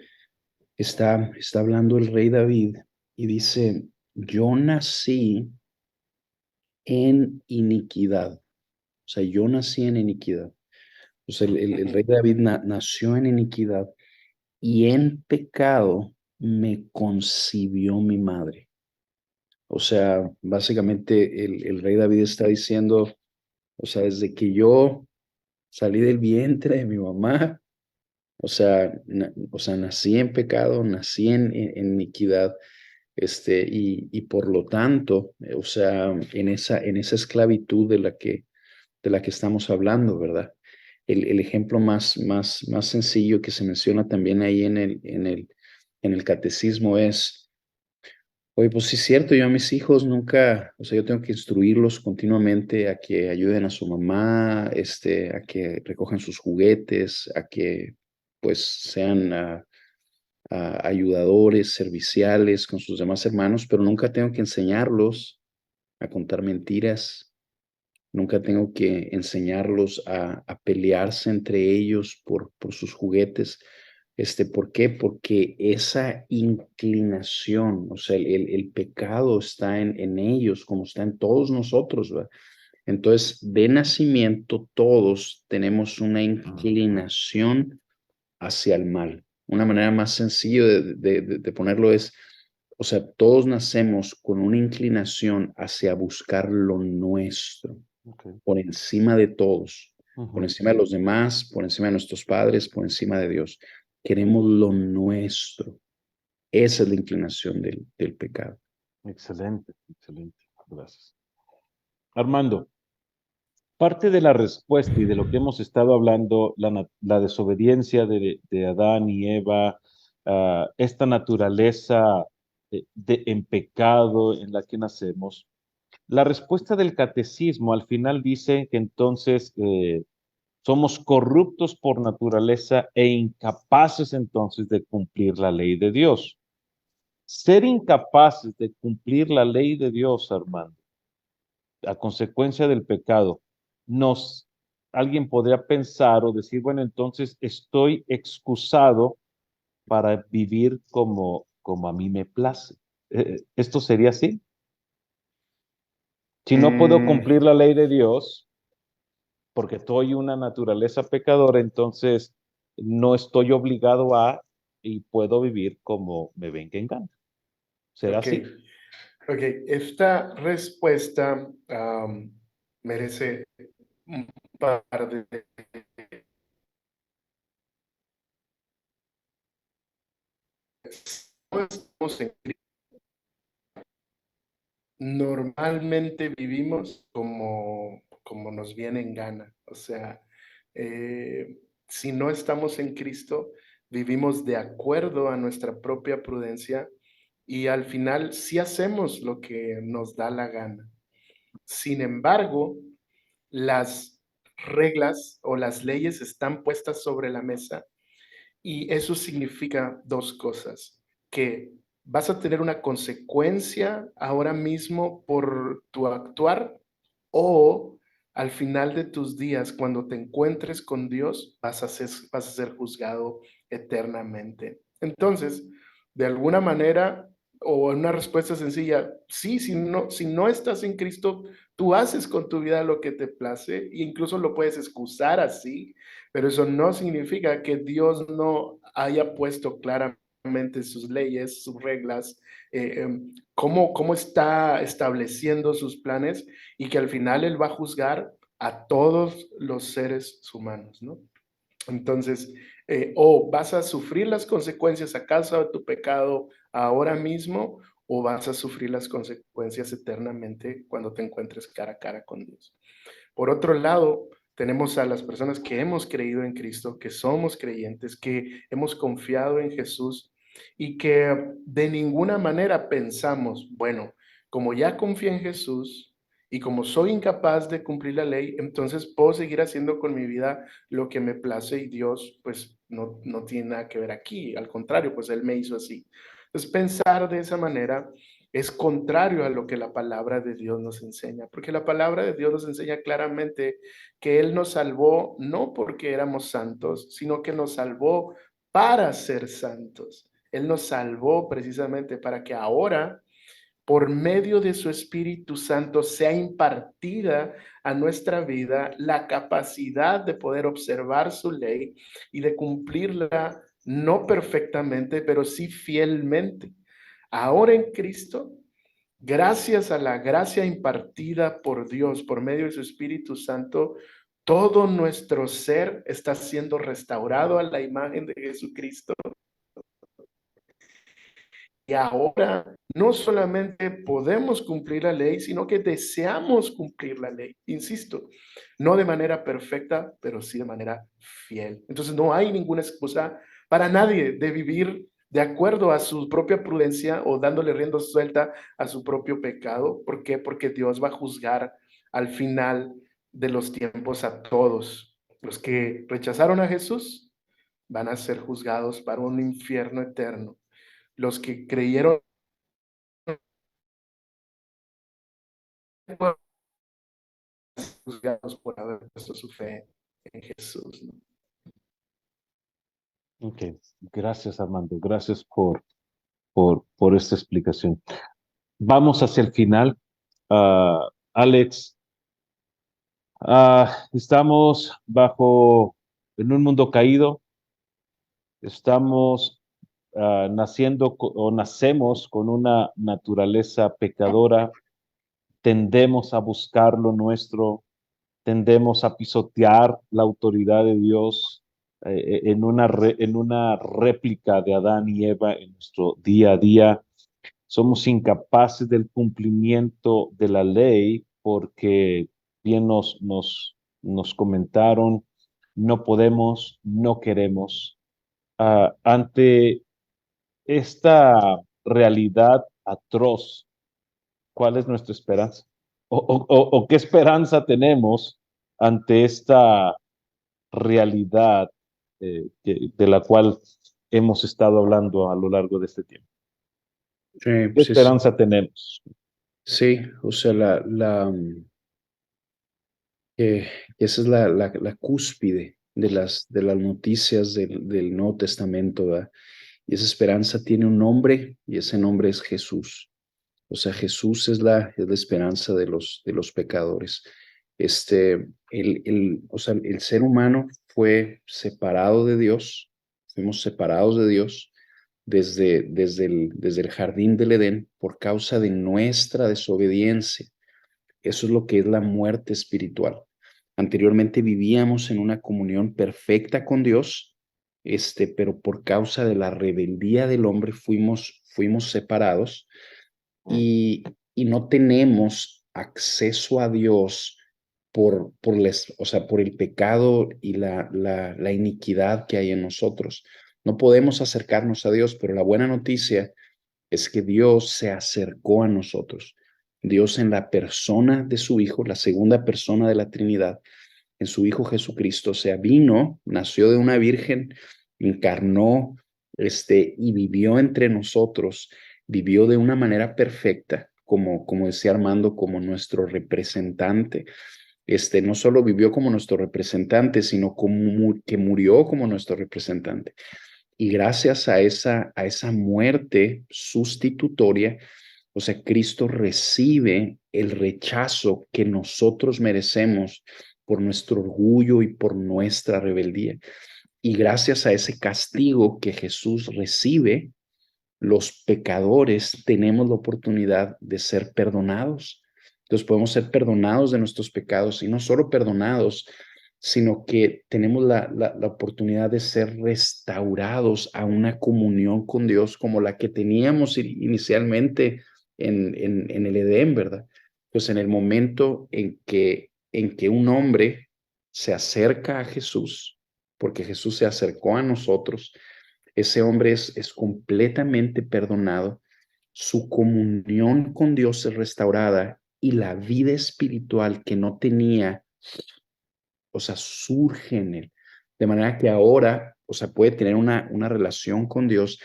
está hablando el rey David y dice, yo nací en iniquidad, o sea, yo nací en iniquidad. O sea, el rey David nació en iniquidad y en pecado me concibió mi madre. O sea, básicamente el rey David está diciendo, o sea, desde que yo salí del vientre de mi mamá, o sea, nací en pecado, nací en iniquidad, y por lo tanto, o sea, en esa esclavitud de la que estamos hablando, ¿verdad? El ejemplo más sencillo que se menciona también ahí en el catecismo es, oye, pues sí es cierto, yo a mis hijos nunca, o sea, yo tengo que instruirlos continuamente a que ayuden a su mamá, a que recojan sus juguetes, a que pues sean ayudadores, serviciales con sus demás hermanos, pero nunca tengo que enseñarlos a contar mentiras, nunca tengo que enseñarlos a pelearse entre ellos por sus juguetes. ¿Por qué? Porque esa inclinación, o sea, el pecado está en ellos, como está en todos nosotros, ¿verdad? Entonces, de nacimiento, todos tenemos una inclinación hacia el mal. Una manera más sencilla de ponerlo es, o sea, todos nacemos con una inclinación hacia buscar lo nuestro, Okay. por encima de todos, por Ujú. encima de los demás, por encima de nuestros padres, por encima de Dios. Queremos lo nuestro. Esa es la inclinación del pecado. Excelente, excelente. Gracias. Armando, parte de la respuesta y de lo que hemos estado hablando, la desobediencia de Adán y Eva, esta naturaleza en pecado en la que nacemos, la respuesta del catecismo al final dice que entonces somos corruptos por naturaleza e incapaces entonces de cumplir la ley de Dios. Ser incapaces de cumplir la ley de Dios, Armando, a consecuencia del pecado, nos, alguien podría pensar o decir, bueno, entonces estoy excusado para vivir como a mí me place. ¿Esto sería así? Si no puedo Mm, cumplir la ley de Dios, porque soy una naturaleza pecadora, entonces no estoy obligado a y puedo vivir como me venga en gana. ¿Será Ok, así? ok. Esta respuesta merece un par de... Estamos en normalmente vivimos como nos viene en gana. O sea, si no estamos en Cristo, vivimos de acuerdo a nuestra propia prudencia y al final sí hacemos lo que nos da la gana. Sin embargo, las reglas o las leyes están puestas sobre la mesa y eso significa dos cosas, que vas a tener una consecuencia ahora mismo por tu actuar o al final de tus días, cuando te encuentres con Dios, vas a ser juzgado eternamente. Entonces, de alguna manera, o una respuesta sencilla, sí, si no estás en Cristo, tú haces con tu vida lo que te place e incluso lo puedes excusar así, pero eso no significa que Dios no haya puesto claramente sus leyes, sus reglas, cómo está estableciendo sus planes y que al final Él va a juzgar a todos los seres humanos, ¿no? Entonces, o vas a sufrir las consecuencias a causa de tu pecado ahora mismo, o vas a sufrir las consecuencias eternamente cuando te encuentres cara a cara con Dios. Por otro lado, tenemos a las personas que hemos creído en Cristo, que somos creyentes, que hemos confiado en Jesús y que de ninguna manera pensamos, bueno, como ya confié en Jesús y como soy incapaz de cumplir la ley, entonces puedo seguir haciendo con mi vida lo que me place y Dios pues no tiene nada que ver aquí, al contrario, pues Él me hizo así. Entonces pensar de esa manera es contrario a lo que la palabra de Dios nos enseña, porque la palabra de Dios nos enseña claramente que Él nos salvó no porque éramos santos, sino que nos salvó para ser santos. Él nos salvó precisamente para que ahora, por medio de su Espíritu Santo, sea impartida a nuestra vida la capacidad de poder observar su ley y de cumplirla no perfectamente, pero sí fielmente. Ahora en Cristo, gracias a la gracia impartida por Dios por medio de su Espíritu Santo, todo nuestro ser está siendo restaurado a la imagen de Jesucristo. Y ahora no solamente podemos cumplir la ley, sino que deseamos cumplir la ley. Insisto, no de manera perfecta, pero sí de manera fiel. Entonces no hay ninguna excusa para nadie de vivir de acuerdo a su propia prudencia o dándole rienda suelta a su propio pecado. ¿Por qué? Porque Dios va a juzgar al final de los tiempos a todos. Los que rechazaron a Jesús van a ser juzgados para un infierno eterno. Los que creyeron juzgados por haber puesto su fe en Jesús, ¿no? Ok, gracias Armando, gracias por esta explicación. Vamos hacia el final. Alex, estamos en un mundo caído, estamos naciendo o nacemos con una naturaleza pecadora, tendemos a buscar lo nuestro, tendemos a pisotear la autoridad de Dios en una réplica de Adán y Eva en nuestro día a día. Somos incapaces del cumplimiento de la ley porque bien nos comentaron, no podemos, no queremos. Ante esta realidad atroz, ¿cuál es nuestra esperanza? ¿O qué esperanza tenemos ante esta realidad de la cual hemos estado hablando a lo largo de este tiempo? ¿Qué Sí, sí, esperanza tenemos? sí, o sea, que esa es la cúspide de las noticias del Nuevo Testamento, ¿verdad? Y esa esperanza tiene un nombre y ese nombre es Jesús. O sea, Jesús es la esperanza de los pecadores. O sea, el ser humano fue separado de Dios, fuimos separados de Dios desde el jardín del Edén por causa de nuestra desobediencia. Eso es lo que es la muerte espiritual. Anteriormente vivíamos en una comunión perfecta con Dios, pero por causa de la rebeldía del hombre fuimos separados y, y no tenemos acceso a Dios o sea, por el pecado y la iniquidad que hay en nosotros. No podemos acercarnos a Dios, pero la buena noticia es que Dios se acercó a nosotros. Dios en la persona de su Hijo, la segunda persona de la Trinidad, en su Hijo Jesucristo, o sea, vino, nació de una virgen, encarnó, y vivió entre nosotros, vivió de una manera perfecta, como decía Armando, como nuestro representante. No solo vivió como nuestro representante, sino que murió como nuestro representante. Y gracias a esa muerte sustitutoria, o sea, Cristo recibe el rechazo que nosotros merecemos por nuestro orgullo y por nuestra rebeldía. Y gracias a ese castigo que Jesús recibe, los pecadores tenemos la oportunidad de ser perdonados. Entonces podemos ser perdonados de nuestros pecados y no solo perdonados, sino que tenemos la oportunidad de ser restaurados a una comunión con Dios como la que teníamos inicialmente en el Edén, ¿verdad? Pues en el momento en que un hombre se acerca a Jesús, porque Jesús se acercó a nosotros, ese hombre es completamente perdonado, su comunión con Dios es restaurada y la vida espiritual que no tenía, o sea, surge en él. De manera que ahora, o sea, puede tener una relación con Dios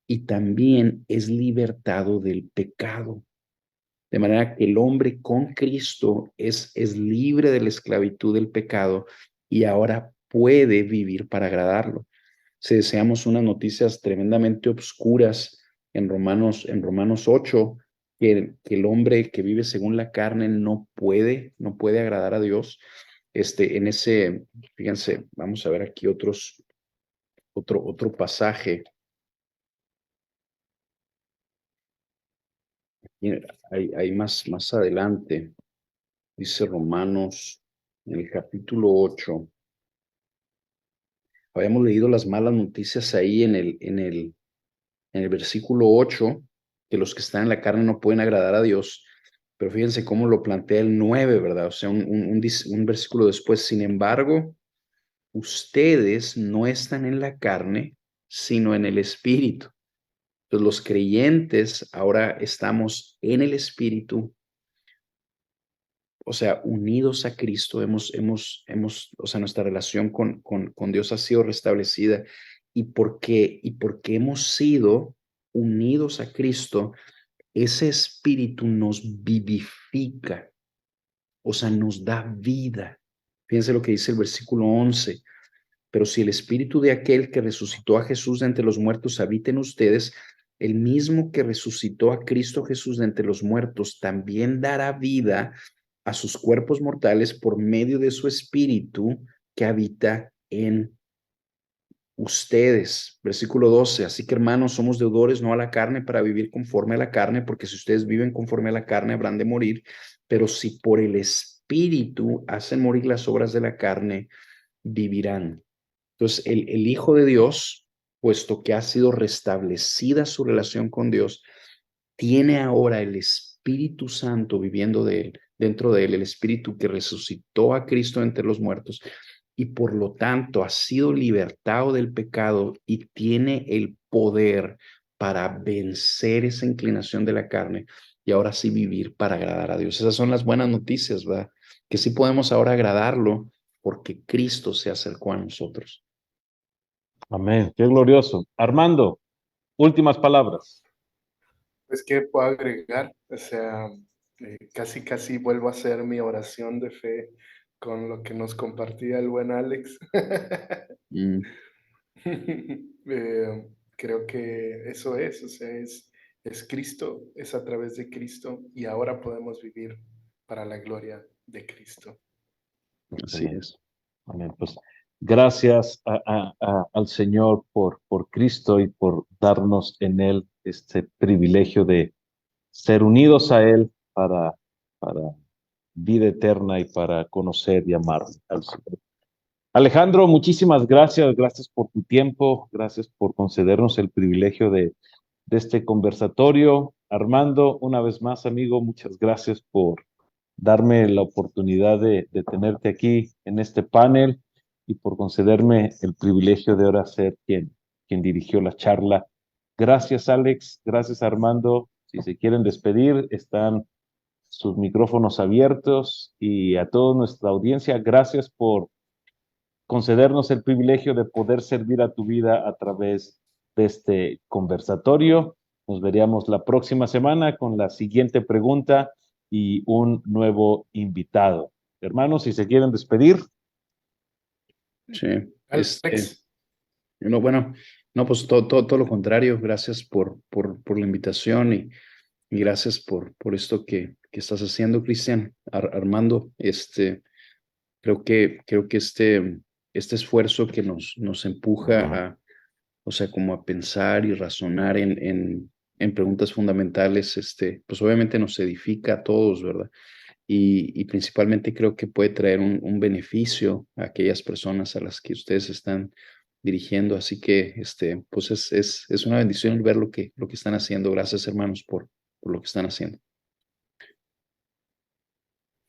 y también es libertado del pecado. De manera que el hombre con Cristo es libre de la esclavitud del pecado y ahora puede vivir para agradarlo. Si deseamos unas noticias tremendamente obscuras en Romanos 8, que el hombre que vive según la carne no puede agradar a Dios. Fíjense, vamos a ver aquí otro pasaje. Hay más adelante, dice Romanos, en el capítulo 8. Habíamos leído las malas noticias ahí en el versículo 8, que los que están en la carne no pueden agradar a Dios, pero fíjense cómo lo plantea el 9, ¿verdad? O sea, un versículo después, sin embargo, ustedes no están en la carne, sino en el Espíritu. Entonces, los creyentes ahora estamos en el Espíritu, o sea, unidos a Cristo, o sea, nuestra relación con Dios ha sido restablecida. Y porque hemos sido unidos a Cristo, ese Espíritu nos vivifica, o sea, nos da vida. Fíjense lo que dice el versículo 11. Pero si el Espíritu de aquel que resucitó a Jesús de entre los muertos habita en ustedes, el mismo que resucitó a Cristo Jesús de entre los muertos también dará vida a sus cuerpos mortales por medio de su Espíritu que habita en ustedes. Versículo 12. Así que, hermanos, somos deudores no a la carne para vivir conforme a la carne, porque si ustedes viven conforme a la carne habrán de morir, pero si por el Espíritu hacen morir las obras de la carne, vivirán. Entonces, el Hijo de Dios, puesto que ha sido restablecida su relación con Dios, tiene ahora el Espíritu Santo viviendo dentro de él, el Espíritu que resucitó a Cristo entre los muertos, y por lo tanto ha sido libertado del pecado y tiene el poder para vencer esa inclinación de la carne y ahora sí vivir para agradar a Dios. Esas son las buenas noticias, ¿verdad? Que sí podemos ahora agradarlo porque Cristo se acercó a nosotros. Amén. Qué glorioso. Armando, últimas palabras. Pues, ¿qué puedo agregar? O sea, casi vuelvo a hacer mi oración de fe con lo que nos compartía el buen Alex. Mm, Creo que eso es, o sea, es Cristo, es a través de Cristo y ahora podemos vivir para la gloria de Cristo. así es. Amén. Pues Gracias al Señor por Cristo y por darnos en Él este privilegio de ser unidos a Él para vida eterna y para conocer y amar al Señor. Alejandro, muchísimas gracias. Gracias por tu tiempo. Gracias por concedernos el privilegio de este conversatorio. Armando, una vez más, amigo, muchas gracias por darme la oportunidad de tenerte aquí en este panel y por concederme el privilegio de ahora ser quien dirigió la charla. Gracias, Alex. Gracias, Armando. Si se quieren despedir, están sus micrófonos abiertos, y a toda nuestra audiencia, gracias por concedernos el privilegio de poder servir a tu vida a través de este conversatorio. Nos veríamos la próxima semana con la siguiente pregunta y un nuevo invitado. Hermanos, si se quieren despedir. Sí, Alex. no, bueno, no, pues todo lo contrario. Gracias por la invitación y gracias por esto que estás haciendo, Cristian, Armando. Creo que este esfuerzo que nos empuja o sea, como a pensar y razonar en preguntas fundamentales, pues obviamente nos edifica a todos, ¿verdad? Y principalmente creo que puede traer un beneficio a aquellas personas a las que ustedes están dirigiendo. Así que, pues es una bendición el ver lo que están haciendo. Gracias, hermanos, por lo que están haciendo.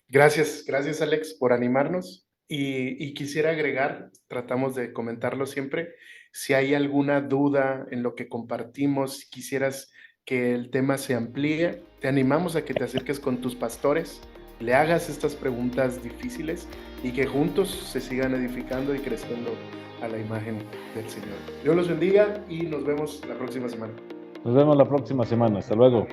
Gracias, Alex, por animarnos. Y quisiera agregar, tratamos de comentarlo siempre, si hay alguna duda en lo que compartimos, si quisieras que el tema se amplíe, te animamos a que te acerques con tus pastores, le hagas estas preguntas difíciles y que juntos se sigan edificando y creciendo a la imagen del Señor. Dios los bendiga y nos vemos la próxima semana. Nos vemos la próxima semana. Hasta luego.